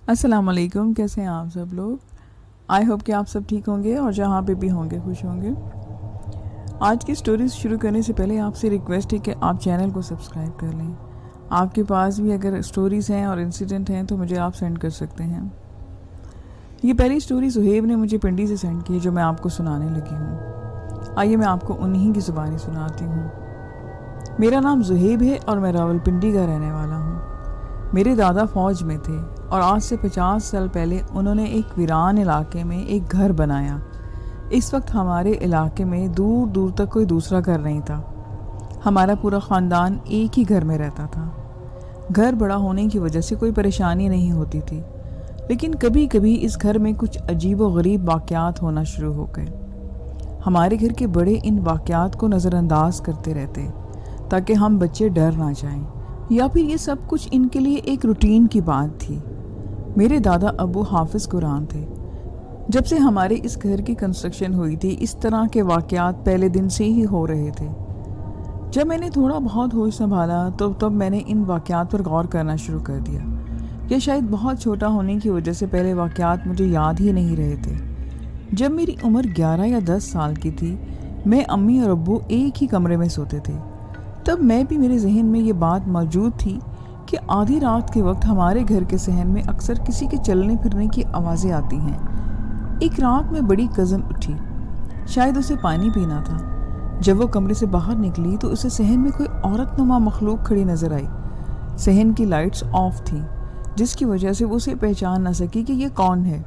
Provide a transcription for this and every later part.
अस्सलाम वालेकुम। कैसे हैं आप सब लोग? आई होप कि आप सब ठीक होंगे और जहाँ पे भी होंगे खुश होंगे। आज की स्टोरीज शुरू करने से पहले आपसे रिक्वेस्ट है कि आप चैनल को सब्सक्राइब कर लें। आपके पास भी अगर स्टोरीज़ हैं और इंसिडेंट हैं तो मुझे आप सेंड कर सकते हैं। ये पहली स्टोरी सुहेब ने मुझे पिंडी से सेंड की जो मैं आपको सुनाने लगी हूँ। आइए मैं आपको उन्हीं की ज़ुबानी सुनाती हूँ। मेरा नाम सुहेब है और मैं रावलपिंडी का रहने वाला हूँ। मेरे दादा फ़ौज में थे और आज से 50 साल पहले उन्होंने एक वीरान इलाके में एक घर बनाया। इस वक्त हमारे इलाके में दूर दूर तक कोई दूसरा घर नहीं था। हमारा पूरा ख़ानदान एक ही घर में रहता था। घर बड़ा होने की वजह से कोई परेशानी नहीं होती थी, लेकिन कभी कभी इस घर में कुछ अजीब व गरीब वाक़यात होना शुरू हो गए। हमारे घर के बड़े इन वाक़यात को नज़रअंदाज करते रहते ताकि हम बच्चे डर ना जाएं, या फिर ये सब कुछ इनके लिए एक रूटीन की बात थी। मेरे दादा अबू हाफिज़ कुरान थे। जब से हमारे इस घर की कंस्ट्रक्शन हुई थी इस तरह के वाक़यात पहले दिन से ही हो रहे थे। जब मैंने थोड़ा बहुत होश संभाला तो तब मैंने इन वाक़यात पर गौर करना शुरू कर दिया। यह शायद बहुत छोटा होने की वजह से पहले वाक़यात मुझे याद ही नहीं रहे थे। जब मेरी उम्र 11 या 10 साल की थी, मैं अम्मी और अब्बू एक ही कमरे में सोते थे। तब मैं भी मेरे जहन में ये बात मौजूद थी कि आधी रात के वक्त हमारे घर के सहन में अक्सर किसी के चलने फिरने की आवाज़ें आती हैं। एक रात में बड़ी कज़न उठी, शायद उसे पानी पीना था। जब वो कमरे से बाहर निकली तो उसे सहन में कोई औरत नुमा मखलूक खड़ी नज़र आई। सहन की लाइट्स ऑफ थी, जिसकी वजह से वो उसे पहचान न सकी कि ये कौन है।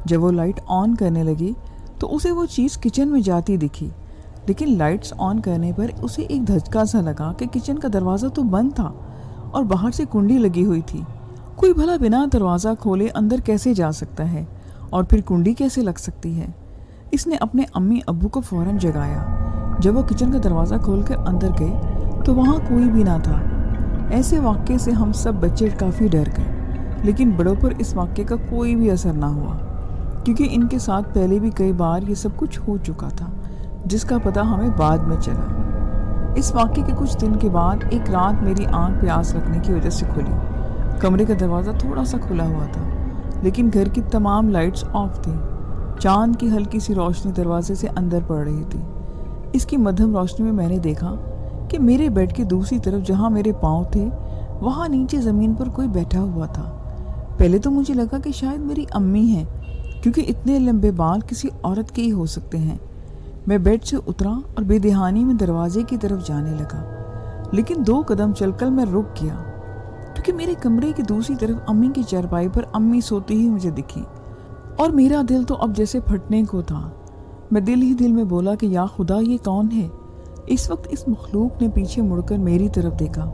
जब वो लाइट ऑन करने लगी तो उसे वो चीज़ किचन में जाती दिखी, लेकिन लाइट्स ऑन करने पर उसे एक धचका सा लगा कि किचन का दरवाज़ा तो बंद था और बाहर से कुंडी लगी हुई थी। कोई भला बिना दरवाज़ा खोले अंदर कैसे जा सकता है और फिर कुंडी कैसे लग सकती है? इसने अपने अम्मी अब्बू को फ़ौरन जगाया। जब वो किचन का दरवाज़ा खोलकर अंदर गए तो वहाँ कोई भी ना था। ऐसे वाक़े से हम सब बच्चे काफ़ी डर गए, लेकिन बड़ों पर इस वाक़े का कोई भी असर ना हुआ, क्योंकि इनके साथ पहले भी कई बार ये सब कुछ हो चुका था, जिसका पता हमें बाद में चला। इस वाक़े के कुछ दिन के बाद एक रात मेरी आंख प्यास रखने की वजह से खुली। कमरे का दरवाज़ा थोड़ा सा खुला हुआ था, लेकिन घर की तमाम लाइट्स ऑफ थी। चांद की हल्की सी रोशनी दरवाजे से अंदर पड़ रही थी। इसकी मध्यम रोशनी में मैंने देखा कि मेरे बेड की दूसरी तरफ जहाँ मेरे पाँव थे वहाँ नीचे ज़मीन पर कोई बैठा हुआ था। पहले तो मुझे लगा कि शायद मेरी अम्मी हैं, क्योंकि इतने लंबे बाल किसी औरत के ही हो सकते हैं। मैं बेड से उतरा और बेदहानी में दरवाजे की तरफ जाने लगा, लेकिन 2 कदम चलकर मैं रुक गया, क्योंकि मेरे कमरे की दूसरी तरफ अम्मी की चारपाई पर अम्मी सोती ही मुझे दिखी और मेरा दिल तो अब जैसे फटने को था। मैं दिल ही दिल में बोला कि या खुदा, ये कौन है? इस वक्त इस मखलूक ने पीछे मुड़कर मेरी तरफ देखा।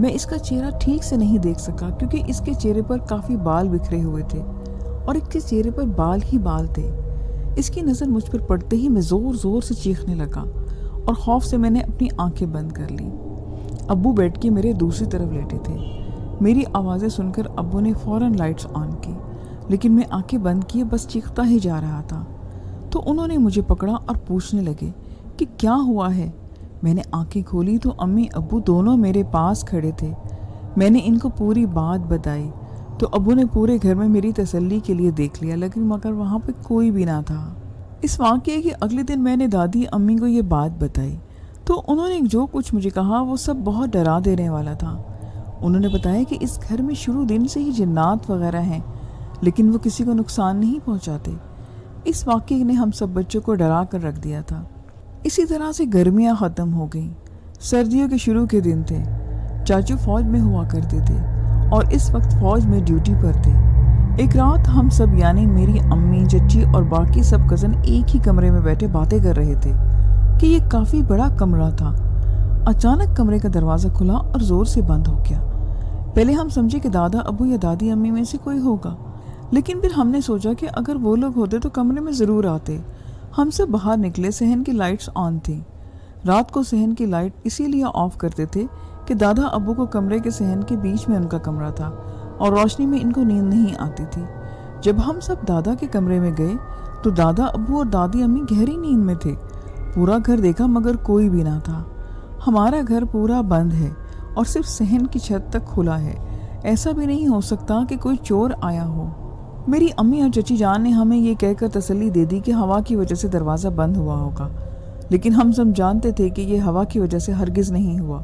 मैं इसका चेहरा ठीक से नहीं देख सका, क्योंकि इसके चेहरे पर काफ़ी बाल बिखरे हुए थे और इसके चेहरे पर बाल ही बाल थे। इसकी नज़र मुझ पर पड़ते ही मैं ज़ोर ज़ोर से चीखने लगा और खौफ से मैंने अपनी आंखें बंद कर ली। अब्बू बेड के मेरे दूसरी तरफ लेटे थे। मेरी आवाज़ें सुनकर अब्बू ने फ़ौरन लाइट्स ऑन की, लेकिन मैं आंखें बंद किए बस चीखता ही जा रहा था। तो उन्होंने मुझे पकड़ा और पूछने लगे कि क्या हुआ है। मैंने आंखें खोली तो अम्मी अब्बू दोनों मेरे पास खड़े थे। मैंने इनको पूरी बात बताई तो अब्बू ने पूरे घर में मेरी तसल्ली के लिए देख लिया, लेकिन मगर वहाँ पे कोई भी ना था। इस वाक़ये के अगले दिन मैंने दादी अम्मी को ये बात बताई तो उन्होंने जो कुछ मुझे कहा वो सब बहुत डरा देने वाला था। उन्होंने बताया कि इस घर में शुरू दिन से ही जिन्नात वगैरह हैं, लेकिन वो किसी को नुकसान नहीं पहुँचाते। इस वाक़ये ने हम सब बच्चों को डरा कर रख दिया था। इसी तरह से गर्मियाँ ख़त्म हो गईं। सर्दियों के शुरू के दिन थे। चाचू फ़ौज में हुआ करते थे और इस वक्त फ़ौज में ड्यूटी पर थे। एक रात हम सब यानी मेरी अम्मी, चच्ची और बाकी सब कज़न एक ही कमरे में बैठे बातें कर रहे थे कि ये काफ़ी बड़ा कमरा था। अचानक कमरे का दरवाज़ा खुला और ज़ोर से बंद हो गया। पहले हम समझे कि दादा अबू या दादी अम्मी में से कोई होगा, लेकिन फिर हमने सोचा कि अगर वो लोग होते तो कमरे में ज़रूर आते। हम सब बाहर निकले। सहन की लाइट्स ऑन थी। रात को सहन की लाइट इसीलिए ऑफ करते थे कि दादा अब्बू को कमरे के सहन के बीच में उनका कमरा था और रोशनी में इनको नींद नहीं आती थी। जब हम सब दादा के कमरे में गए तो दादा अब्बू और दादी अम्मी गहरी नींद में थे। पूरा घर देखा मगर कोई भी ना था। हमारा घर पूरा बंद है और सिर्फ सहन की छत तक खुला है। ऐसा भी नहीं हो सकता कि कोई चोर आया हो। मेरी अम्मी और चची जान ने हमें ये कहकर तसल्ली दे दी कि हवा की वजह से दरवाज़ा बंद हुआ होगा, लेकिन हम सब जानते थे कि ये हवा की वजह से हरगिज़ नहीं हुआ।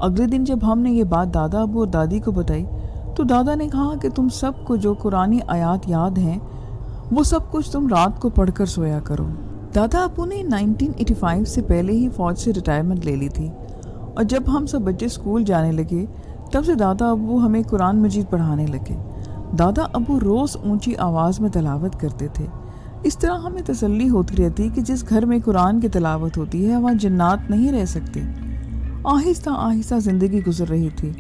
अगले दिन जब हमने ये बात दादा अबू और दादी को बताई तो दादा ने कहा कि तुम सबको जो कुरानी आयात याद हैं वो सब कुछ तुम रात को पढ़कर सोया करो। दादा अबू ने 1985 से पहले ही फ़ौज से रिटायरमेंट ले ली थी, और जब हम सब बच्चे स्कूल जाने लगे तब से दादा अबू हमें कुरान मजीद पढ़ाने लगे। दादा अबू रोज़ ऊंची आवाज़ में तलावत करते थे। इस तरह हमें तसल्ली होती रहती कि जिस घर में कुरान की तलावत होती है वहाँ जन्नात नहीं रह सकते। आहिस्ता आहिस्ता ज़िंदगी गुजर रही थी।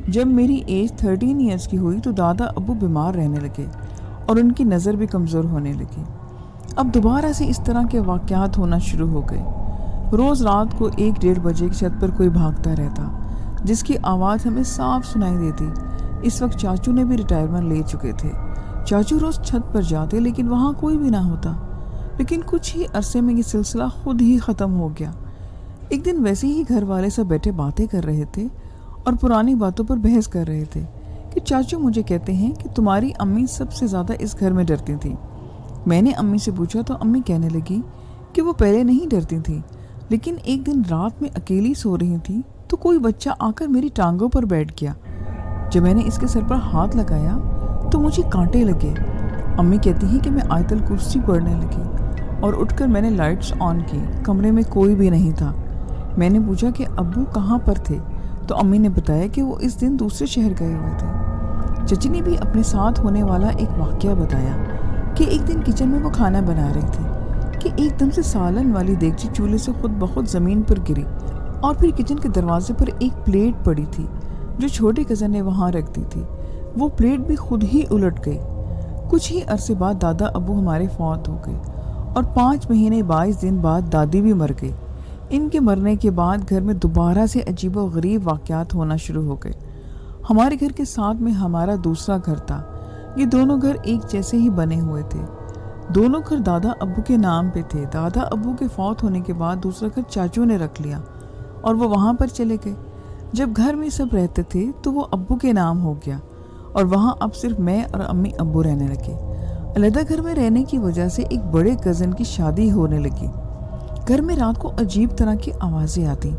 जब मेरी एज 13 ईयर्स की हुई तो दादा अबू बीमार रहने लगे और उनकी नज़र भी कमज़ोर होने लगी। अब दोबारा से इस तरह के वाक़यात होना शुरू हो गए। रोज़ रात को 1-1:30 बजे की छत पर कोई भागता रहता, जिसकी आवाज़ हमें साफ सुनाई देती। इस वक्त चाचू ने भी रिटायरमेंट ले चुके थे। चाचू रोज़ छत पर जाते लेकिन वहाँ कोई भी ना होता। लेकिन कुछ ही अरसे में ये सिलसिला खुद ही ख़त्म हो गया। एक दिन वैसे ही घर वाले सब बैठे बातें कर रहे थे और पुरानी बातों पर बहस कर रहे थे कि चाचू मुझे कहते हैं कि तुम्हारी अम्मी सबसे ज़्यादा इस घर में डरती थी। मैंने अम्मी से पूछा तो अम्मी कहने लगी कि वो पहले नहीं डरती थी, लेकिन एक दिन रात में अकेली सो रही थी तो कोई बच्चा आकर मेरी टांगों पर बैठ गया। जब मैंने इसके सर पर हाथ लगाया तो मुझे कांटे लगे। अम्मी कहती हैं कि मैं आयतल कुर्सी पढ़ने लगी और उठकर मैंने लाइट्स ऑन की। कमरे में कोई भी नहीं था। मैंने पूछा कि अब्बू कहाँ पर थे, तो अम्मी ने बताया कि वो इस दिन दूसरे शहर गए हुए थे। चची ने भी अपने साथ होने वाला एक वाक़या बताया कि एक दिन किचन में वो खाना बना रही थी कि एकदम से सालन वाली देगची चूल्हे से खुद ब खुद ज़मीन पर गिरी और फिर किचन के दरवाजे पर एक प्लेट पड़ी थी जो छोटे कज़न ने वहाँ रख दी थी। वो प्लेट भी खुद ही उलट गई। कुछ ही अरसे बाद दादा अबू हमारे फौत हो गए और 5 महीने 22 दिन बाद दादी भी मर गई। इनके मरने के बाद घर में दोबारा से अजीब व गरीब वाक़यात होना शुरू हो गए। हमारे घर के साथ में हमारा दूसरा घर था। ये दोनों घर एक जैसे ही बने हुए थे। दोनों घर दादा अब्बू के नाम पे थे। दादा अब्बू के फौत होने के बाद दूसरा घर चाचू ने रख लिया और वो वहाँ पर चले गए। जब घर में सब रहते थे तो वो अब्बू के नाम हो गया और वहाँ अब सिर्फ मैं और अम्मी अब्बू रहने लगे। अलग घर में रहने की वजह से एक बड़े कज़न की शादी होने लगी। घर में रात को अजीब तरह की आवाज़ें आती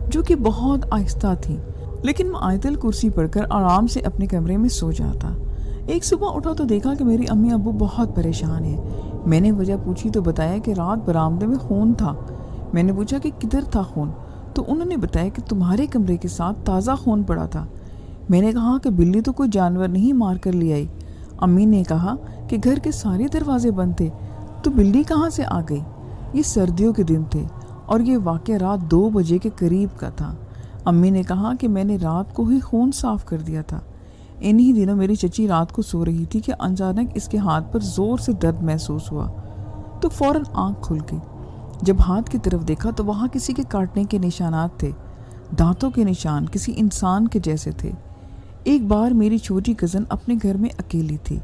जो कि बहुत आहिस्ता थी, लेकिन मैं आयतल कुर्सी पढ़कर आराम से अपने कमरे में सो जाता। एक सुबह उठा तो देखा कि मेरी अम्मी अब्बू बहुत परेशान हैं। मैंने वजह पूछी तो बताया कि रात बरामदे में खून था। मैंने पूछा कि किधर था खून, तो उन्होंने बताया कि तुम्हारे कमरे के साथ ताज़ा खून पड़ा था। मैंने कहा कि बिल्ली तो कोई जानवर नहीं मार कर ले आई। अम्मी ने कहा कि घर के सारे दरवाजे बंद थे तो बिल्ली कहाँ से आ गई। ये सर्दियों के दिन थे और ये वाक़या रात 2 बजे के करीब का था। अम्मी ने कहा कि मैंने रात को ही खून साफ़ कर दिया था। इन्हीं दिनों मेरी चची रात को सो रही थी कि अचानक इसके हाथ पर ज़ोर से दर्द महसूस हुआ तो फ़ौरन आँख खुल गई। जब हाथ की तरफ देखा तो वहाँ किसी के काटने के निशानात थे। दांतों के निशान किसी इंसान के जैसे थे। एक बार मेरी छोटी कज़न अपने घर में अकेली थी।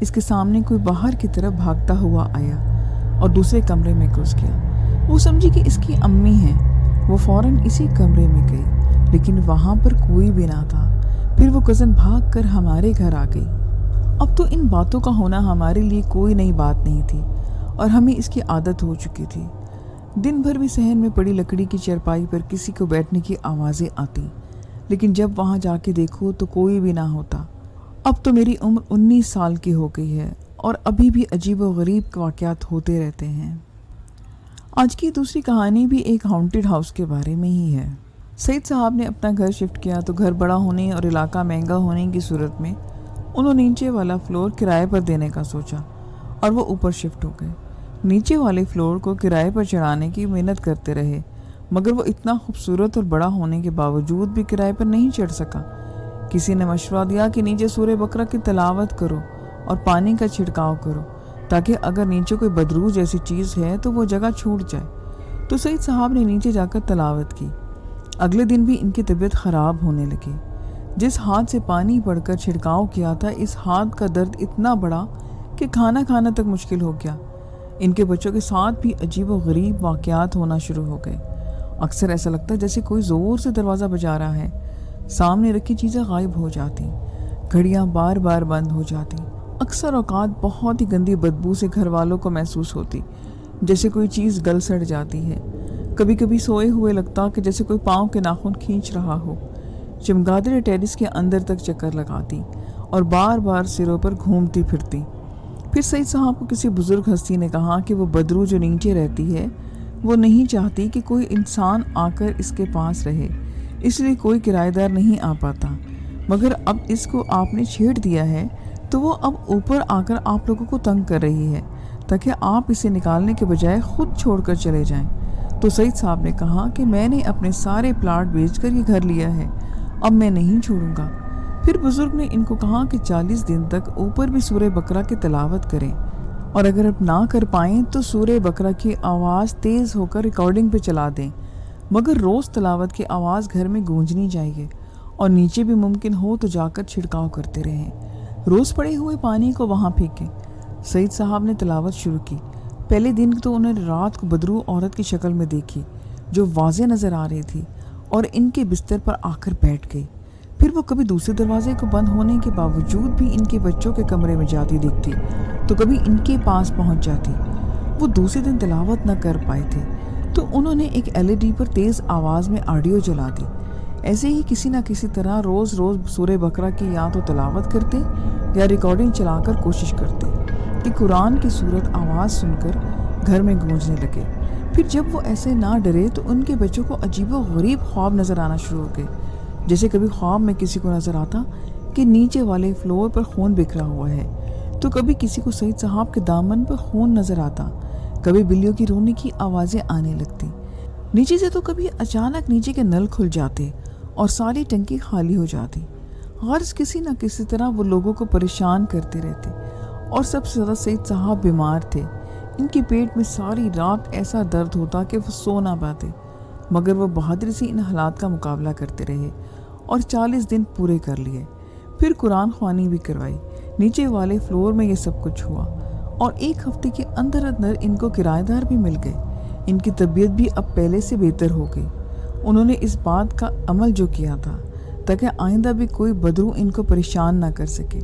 इसके सामने कोई बाहर की तरफ भागता हुआ आया और दूसरे कमरे में घुस गया। वो समझी कि इसकी अम्मी हैं। वो फ़ौरन इसी कमरे में गई, लेकिन वहाँ पर कोई भी ना था। फिर वो कज़न भाग कर हमारे घर आ गई। अब तो इन बातों का होना हमारे लिए कोई नई बात नहीं थी और हमें इसकी आदत हो चुकी थी। दिन भर भी सहन में पड़ी लकड़ी की चारपाई पर किसी को बैठने की आवाज़ें आती, लेकिन जब वहाँ जाके देखो तो कोई भी ना होता। अब तो मेरी उम्र 19 साल की हो गई है और अभी भी अजीब व गरीब वाक़यात होते रहते हैं। आज की दूसरी कहानी भी एक हॉन्टेड हाउस के बारे में ही है। सईद साहब ने अपना घर शिफ्ट किया तो घर बड़ा होने और इलाका महंगा होने की सूरत में उन्होंने नीचे वाला फ्लोर किराए पर देने का सोचा और वो ऊपर शिफ्ट हो गए। नीचे वाले फ्लोर को किराए पर चढ़ाने की मेहनत करते रहे, मगर वो इतना खूबसूरत और बड़ा होने के बावजूद भी किराए पर नहीं चढ़ सका। किसी ने मशवरा दिया कि नीचे सूरह बकरा की तिलावत करो और पानी का छिड़काव करो, ताकि अगर नीचे कोई बदरू जैसी चीज़ है तो वो जगह छूट जाए। तो सईद साहब ने नीचे जाकर तिलावत की। अगले दिन भी इनकी तबीयत ख़राब होने लगी। जिस हाथ से पानी पड़कर छिड़काव किया था, इस हाथ का दर्द इतना बड़ा कि खाना खाना तक मुश्किल हो गया। इनके बच्चों के साथ भी अजीब व गरीब वाक़यात होना शुरू हो गए। अक्सर ऐसा लगता जैसे कोई ज़ोर से दरवाज़ा बजा रहा है। सामने रखी चीज़ें गायब हो जाती। گھڑیاں بار بار بند ہو جاتی۔ اکثر اوقات بہت ہی گندی بدبو سے گھر والوں کو محسوس ہوتی، جیسے کوئی چیز گل سڑ جاتی ہے۔ کبھی کبھی سوئے ہوئے لگتا کہ جیسے کوئی پاؤں کے ناخن کھینچ رہا ہو۔ چمگادڑ ٹیرس کے اندر تک چکر لگاتی اور بار بار سروں پر گھومتی پھرتی۔ پھر سعید صاحب کو کسی بزرگ ہستی نے کہا کہ وہ بدرو جو نیچے رہتی ہے وہ نہیں چاہتی کہ کوئی انسان آ کر اس کے پاس رہے، اس لیے کوئی کرایہ دار نہیں آ پاتا، مگر اب اس کو آپ نے چھیڑ دیا ہے تو وہ اب اوپر آ کر آپ لوگوں کو تنگ کر رہی ہے تاکہ آپ اسے نکالنے کے بجائے خود چھوڑ کر چلے جائیں۔ تو سعید صاحب نے کہا کہ میں نے اپنے سارے پلاٹ بیچ کر یہ گھر لیا ہے، اب میں نہیں چھوڑوں گا۔ پھر بزرگ نے ان کو کہا کہ 40 دن تک اوپر بھی سورہ بقرہ کی تلاوت کریں، اور اگر اب نہ کر پائیں تو سورہ بقرہ کی آواز تیز ہو کر ریکارڈنگ پہ چلا دیں، مگر روز تلاوت کی آواز گھر میں گونجنی چاہیے، اور نیچے بھی ممکن ہو تو جا کر چھڑکاؤ کرتے رہیں، روز پڑے ہوئے پانی کو وہاں پھینکیں۔ سعید صاحب نے تلاوت شروع کی۔ پہلے دن تو انہوں نے رات کو بدرو عورت کی شکل میں دیکھی جو واضح نظر آ رہی تھی، اور ان کے بستر پر آ کر بیٹھ گئی۔ پھر وہ کبھی دوسرے دروازے کو بند ہونے کے باوجود بھی ان کے بچوں کے کمرے میں جاتی دکھتی تو کبھی ان کے پاس پہنچ جاتی۔ وہ دوسرے دن تلاوت نہ کر پائے تھے تو انہوں نے ایک LED پر تیز آواز میں آڈیو چلا دی۔ ایسے ہی کسی نہ کسی طرح روز سورہ بقرہ کی یا تو تلاوت کرتے یا ریکارڈنگ چلا کر کوشش کرتے کہ قرآن کی صورت آواز سن کر گھر میں گونجنے لگے۔ پھر جب وہ ایسے نہ ڈرے تو ان کے بچوں کو عجیب و غریب خواب نظر آنا شروع ہو گئے، جیسے کبھی خواب میں کسی کو نظر آتا کہ نیچے والے فلور پر خون بکھرا ہوا ہے، تو کبھی کسی کو سعید صاحب کے دامن پر خون نظر آتا، کبھی بلیوں کی رونے کی آوازیں آنے لگتی نیچے سے، تو کبھی اچانک نیچے کے نل کھل جاتے اور ساری ٹنکی خالی ہو جاتی۔ غرض کسی نہ کسی طرح وہ لوگوں کو پریشان کرتے رہتے، اور سب سے زیادہ سعید صاحب بیمار تھے۔ ان کے پیٹ میں ساری رات ایسا درد ہوتا کہ وہ سو نہ پاتے، مگر وہ بہادری سے ان حالات کا مقابلہ کرتے رہے اور 40 دن پورے کر لیے۔ پھر قرآن خوانی بھی کروائی۔ نیچے والے فلور میں یہ سب کچھ ہوا، اور 1 ہفتے کے اندر ان کو کرایہ دار بھی مل گئے۔ ان کی طبیعت بھی اب پہلے سے بہتر ہو گئی۔ انہوں نے اس بات کا عمل جو کیا تھا تاکہ آئندہ بھی کوئی بدرو ان کو پریشان نہ کر سکے۔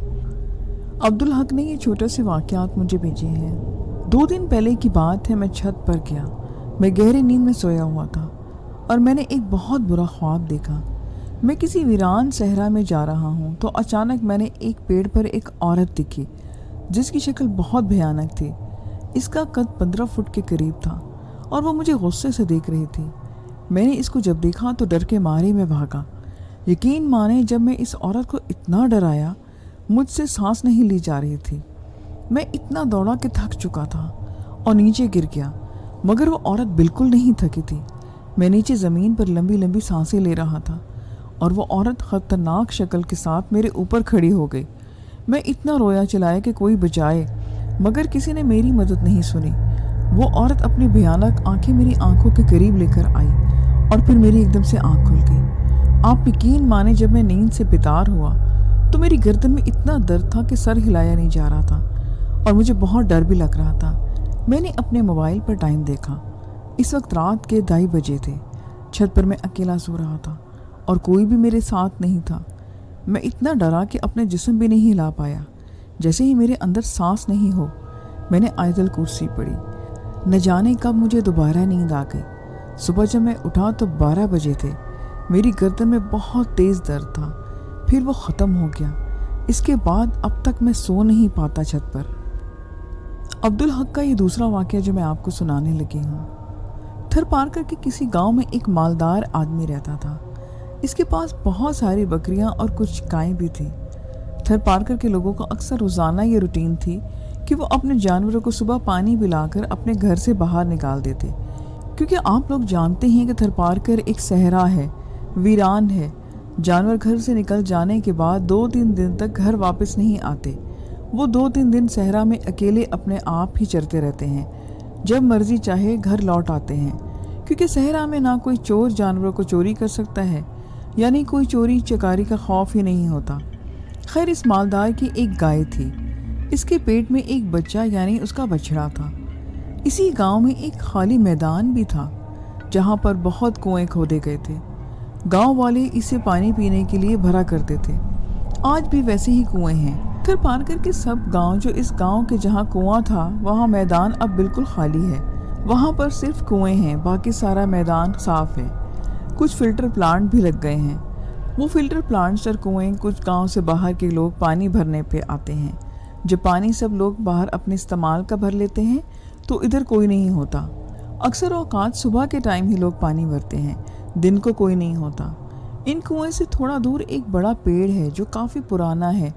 عبدالحق نے یہ چھوٹے سے واقعات مجھے بھیجے ہیں۔ 2 دن پہلے کی بات ہے، میں چھت پر گیا۔ میں گہری نیند میں سویا ہوا تھا اور میں نے ایک بہت برا خواب دیکھا۔ میں کسی ویران صحرا میں جا رہا ہوں تو اچانک میں نے ایک پیڑ پر ایک عورت دیکھی جس کی شکل بہت بھیانک تھی۔ اس کا قد 15 فٹ کے قریب تھا اور وہ مجھے غصے سے دیکھ رہی تھی۔ میں نے اس کو جب دیکھا تو ڈر کے مارے میں بھاگا۔ یقین مانے جب میں اس عورت کو اتنا ڈرایا مجھ سے سانس نہیں لی جا رہی تھی۔ میں اتنا دوڑا کہ تھک چکا تھا اور نیچے گر گیا، مگر وہ عورت بالکل نہیں تھکی تھی۔ میں نیچے زمین پر لمبی لمبی سانسیں لے رہا تھا اور وہ عورت خطرناک شکل کے ساتھ میرے اوپر کھڑی ہو گئی۔ میں اتنا رویا چلایا کہ کوئی بچائے، مگر کسی نے میری مدد نہیں سنی۔ وہ عورت اپنی بھیانک آنکھیں میری آنکھوں کے قریب لے کر آئی اور پھر میری ایک دم سے آنکھ کھل گئی۔ آپ یقین مانے جب میں نیند سے بیدار ہوا تو میری گردن میں اتنا درد تھا کہ سر ہلایا نہیں جا رہا تھا اور مجھے بہت ڈر بھی لگ رہا تھا۔ میں نے اپنے موبائل پر ٹائم دیکھا۔ اس وقت رات کے 2:30 بجے تھے۔ چھت پر میں اکیلا سو رہا تھا اور کوئی بھی میرے ساتھ نہیں تھا۔ میں اتنا ڈرا کہ اپنے جسم بھی نہیں ہلا پایا۔ جیسے ہی میرے اندر سانس نہیں ہو، میں نے آیت الکرسی پڑھی۔ نہ جانے کب مجھے دوبارہ نیند آ گئی۔ صبح جب میں اٹھا تو 12 بجے تھے۔ میری گردن میں بہت تیز درد تھا، پھر وہ ختم ہو گیا۔ اس کے بعد اب تک میں سو نہیں پاتا چھت پر۔ عبدالحق کا یہ دوسرا واقعہ جو میں آپ کو سنانے لگی ہوں۔ تھر پارکر کے کسی گاؤں میں ایک مالدار آدمی رہتا تھا۔ اس کے پاس بہت ساری بکریاں اور کچھ گائیں بھی تھیں۔ تھر پارکر کے لوگوں کو اکثر روزانہ یہ روٹین تھی کہ وہ اپنے جانوروں کو صبح پانی پلا کر اپنے گھر سے باہر نکال دیتے، کیونکہ آپ لوگ جانتے ہیں کہ تھر پارکر ایک صحرا ہے، ویران ہے۔ جانور گھر سے نکل جانے کے بعد 2-3 دن تک گھر واپس نہیں آتے۔ وہ 2-3 دن صحرا میں اکیلے اپنے آپ ہی چرتے رہتے ہیں، جب مرضی چاہے گھر لوٹ آتے ہیں، کیونکہ صحرا میں نہ کوئی چور جانوروں کو چوری کر سکتا ہے، یعنی کوئی چوری چکاری کا خوف ہی نہیں ہوتا۔ خیر، اس مالدار کی ایک گائے تھی۔ اس کے پیٹ میں ایک بچہ یعنی اس کا بچڑا تھا۔ اسی گاؤں میں ایک خالی میدان بھی تھا جہاں پر بہت کنویں کھودے گئے تھے۔ گاؤں والے اسے پانی پینے کے لیے بھرا کرتے تھے۔ आज भी वैसे ही कुएं हैं। पत्थर पार करके सब गांव, जो इस गांव के जहां कुआं था वहां मैदान अब बिल्कुल खाली है। वहां पर सिर्फ कुएं हैं, बाकी सारा मैदान साफ है। कुछ फिल्टर प्लांट भी लग गए हैं। वो फिल्टर प्लांट्स और कुएं कुछ गांव से बाहर के लोग पानी भरने पे आते हैं। जब पानी सब लोग बाहर अपने इस्तेमाल का भर लेते हैं तो इधर कोई नहीं होता। अक्सर औकात सुबह के टाइम ही लोग पानी भरते हैं, दिन को कोई नहीं होता। इन कुएं से थोड़ा दूर एक बड़ा पेड़ है जो काफ़ी पुराना है,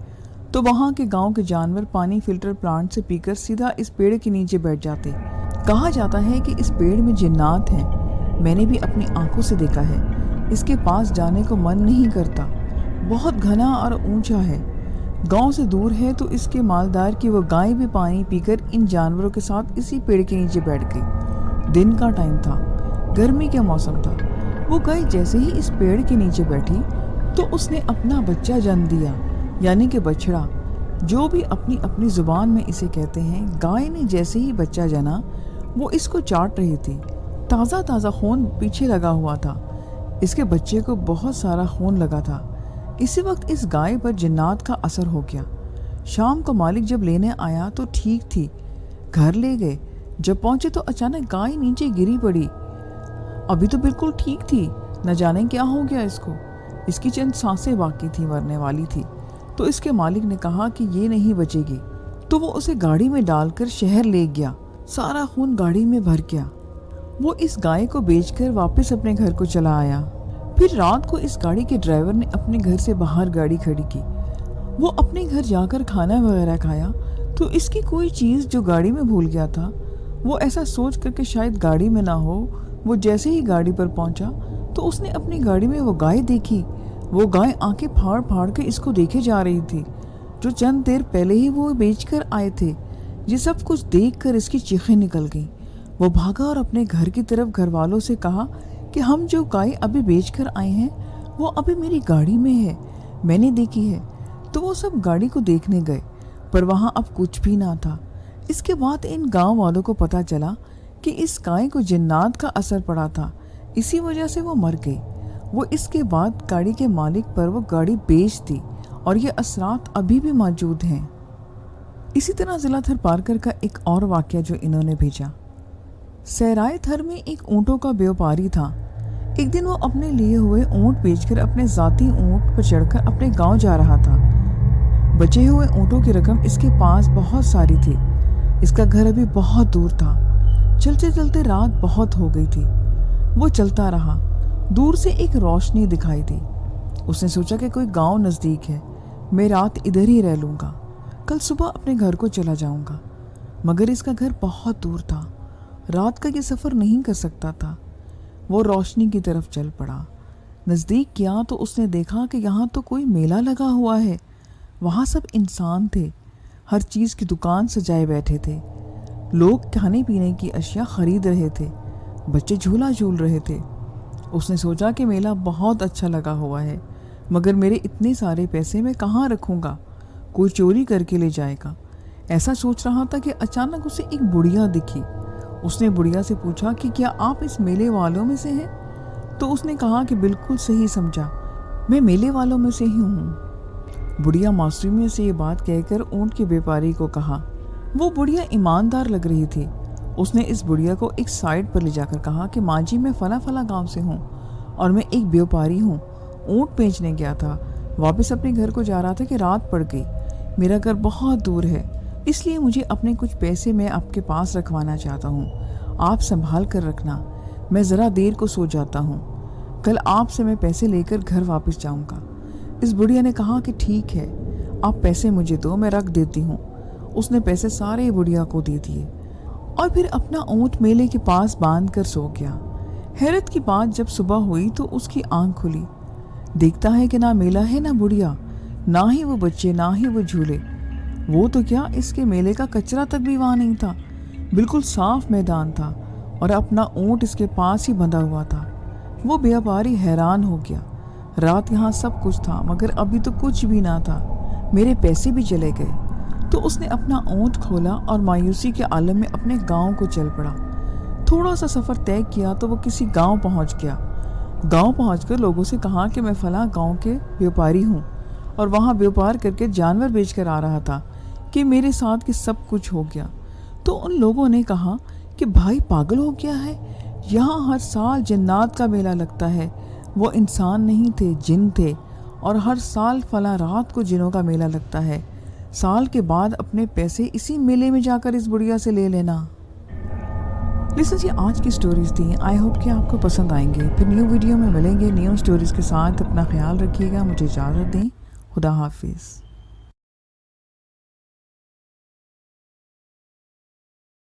तो वहाँ के गांव के जानवर पानी फिल्टर प्लांट से पीकर सीधा इस पेड़ के नीचे बैठ जाते। कहा जाता है कि इस पेड़ में जिन्नात हैं। मैंने भी अपनी आंखों से देखा है। इसके पास जाने को मन नहीं करता। बहुत घना और ऊंचा है। गांव से दूर है तो इसके मालदार की वो गाय भी पानी पीकर इन जानवरों के साथ इसी पेड़ के नीचे बैठ गई। दिन का टाइम था, गर्मी का मौसम था। वो गाय जैसे ही इस पेड़ के नीचे बैठी तो उसने अपना बच्चा जन्म दिया, यानी कि बछड़ा, जो भी अपनी अपनी जुबान में इसे कहते हैं। गाय ने जैसे ही बच्चा जना वो इसको चाट रही थी। ताज़ा ताज़ा खून पीछे लगा हुआ था। इसके बच्चे को बहुत सारा खून लगा था। इसी वक्त इस गाय पर जिन्नात का असर हो गया। शाम को मालिक जब लेने आया तो ठीक थी, घर ले गए। जब पहुंचे तो अचानक गाय नीचे गिरी पड़ी। अभी तो बिल्कुल ठीक थी, न जाने क्या हो गया इसको। इसकी चंद सांसें बाकी थी, मरने वाली थी। तो इसके मालिक ने कहा कि ये नहीं बचेगी, तो वो उसे गाड़ी में डालकर शहर ले गया। सारा खून गाड़ी में भर गया। वो इस गाय को बेचकर वापस अपने घर को चला आया। फिर रात को इस गाड़ी के ड्राइवर ने अपने घर से बाहर गाड़ी खड़ी की। वो अपने घर जाकर खाना वगैरह खाया तो इसकी कोई चीज़ जो गाड़ी में भूल गया था, वो ऐसा सोच कर के शायद गाड़ी में ना हो, वो जैसे ही गाड़ी पर पहुंचा तो उसने अपनी गाड़ी में वो गाय देखी। वो गाय आंखें फाड़ फाड़ के इसको देखे जा रही थी, जो चंद देर पहले ही वो बेच कर आए थे। ये सब कुछ देख कर इसकी चीखें निकल गईं। वो भागा और अपने घर की तरफ घर वालों से कहा कि हम जो गाय अभी बेच कर आए हैं वो अभी मेरी गाड़ी में है, मैंने देखी है। तो वो सब गाड़ी को देखने गए, पर वहाँ अब कुछ भी ना था। इसके बाद इन गांव वालों को पता चला कि इस गाय को जिन्नात का असर पड़ा था, इसी वजह से वो मर गई। वो इसके बाद गाड़ी के मालिक पर वो गाड़ी बेच दी और ये असरात अभी भी मौजूद हैं। इसी तरह जिला थर पारकर का एक और वाक़या जो इन्होंने भेजा। सहराय थर में एक ऊँटों का व्यापारी था। एक दिन वो अपने लिए हुए ऊँट बेचकर अपने ज़ाती ऊँट पर चढ़कर अपने गांव जा रहा था। बचे हुए ऊँटों की रकम इसके पास बहुत सारी थी। इसका घर अभी बहुत दूर था। चलते चलते रात बहुत हो गई थी। वो चलता रहा। दूर से एक रोशनी दिखाई दी। उसने सोचा कि कोई गांव नज़दीक है, मैं रात इधर ही रह लूँगा, कल सुबह अपने घर को चला जाऊँगा। मगर इसका घर बहुत दूर था, रात का ये सफ़र नहीं कर सकता था। वो रोशनी की तरफ चल पड़ा। नज़दीक गया तो उसने देखा कि यहाँ तो कोई मेला लगा हुआ है। वहाँ सब इंसान थे, हर चीज़ की दुकान सजाए बैठे थे। लोग खाने पीने की अशिया ख़रीद रहे थे, बच्चे झूला झूल रहे थे। उसने सोचा कि मेला बहुत अच्छा लगा हुआ है, मगर मेरे इतने सारे पैसे मैं कहाँ रखूँगा, कोई चोरी करके ले जाएगा। ऐसा सोच रहा था कि अचानक उसे एक बुढ़िया दिखी। उसने बुढ़िया से पूछा कि क्या आप इस मेले वालों में से हैं? तो उसने कहा कि बिल्कुल सही समझा, मैं मेले वालों में से ही हूँ। बुढ़िया मासूमियत से ये बात कहकर ऊँट के व्यापारी को कहा। वो बुढ़िया ईमानदार लग रही थी। उसने इस बुढ़िया को एक साइड पर ले जाकर कहा कि माँ जी, मैं फला फला गांव से हूँ और मैं एक व्यापारी हूँ, ऊँट बेचने गया था, वापस अपने घर को जा रहा था कि रात पड़ गई। मेरा घर बहुत दूर है, इसलिए मुझे अपने कुछ पैसे मैं आपके पास रखवाना चाहता हूँ, आप संभाल कर रखना। मैं ज़रा देर को सो जाता हूँ, कल आपसे मैं पैसे लेकर घर वापस जाऊँगा। इस बुढ़िया ने कहा कि ठीक है, आप पैसे मुझे दो, मैं रख देती हूँ। उसने पैसे सारे बुढ़िया को दे दिए और फिर अपना ऊँट मेले के पास बांध कर सो गया। हैरत की बात, जब सुबह हुई तो उसकी आंख खुली। देखता है कि ना मेला है, ना बुढ़िया, ना ही वो बच्चे, ना ही वो झूले। वो तो क्या, इसके मेले का कचरा तक भी वहाँ नहीं था। बिल्कुल साफ मैदान था और अपना ऊँट इसके पास ही बंधा हुआ था। वो व्यापारी हैरान हो गया। रात यहाँ सब कुछ था, मगर अभी तो कुछ भी ना था, मेरे पैसे भी चले गए। तो उसने अपना ऊँट खोला और मायूसी के आलम में अपने गांव को चल पड़ा। थोड़ा सा सफ़र तय किया तो वो किसी गांव पहुंच गया। गांव पहुंचकर लोगों से कहा कि मैं फला गांव के व्यापारी हूँ اور وہاں بیوپار کر کے جانور بیچ کر آ رہا تھا کہ میرے ساتھ کہ سب کچھ ہو گیا۔ تو ان لوگوں نے کہا کہ بھائی پاگل ہو گیا ہے، یہاں ہر سال جنات کا میلہ لگتا ہے۔ وہ انسان نہیں تھے، جن تھے، اور ہر سال فلاں رات کو جنوں کا میلہ لگتا ہے۔ سال کے بعد اپنے پیسے اسی میلے میں جا کر اس بڑھیا سے لے لینا۔ لسن جی، آج کی سٹوریز تھیں، آئی ہوپ کہ آپ کو پسند آئیں گے۔ پھر نیو ویڈیو میں ملیں گے نیو سٹوریز کے ساتھ۔ اپنا خیال رکھیے گا، مجھے اجازت دیں، خدا حافظ۔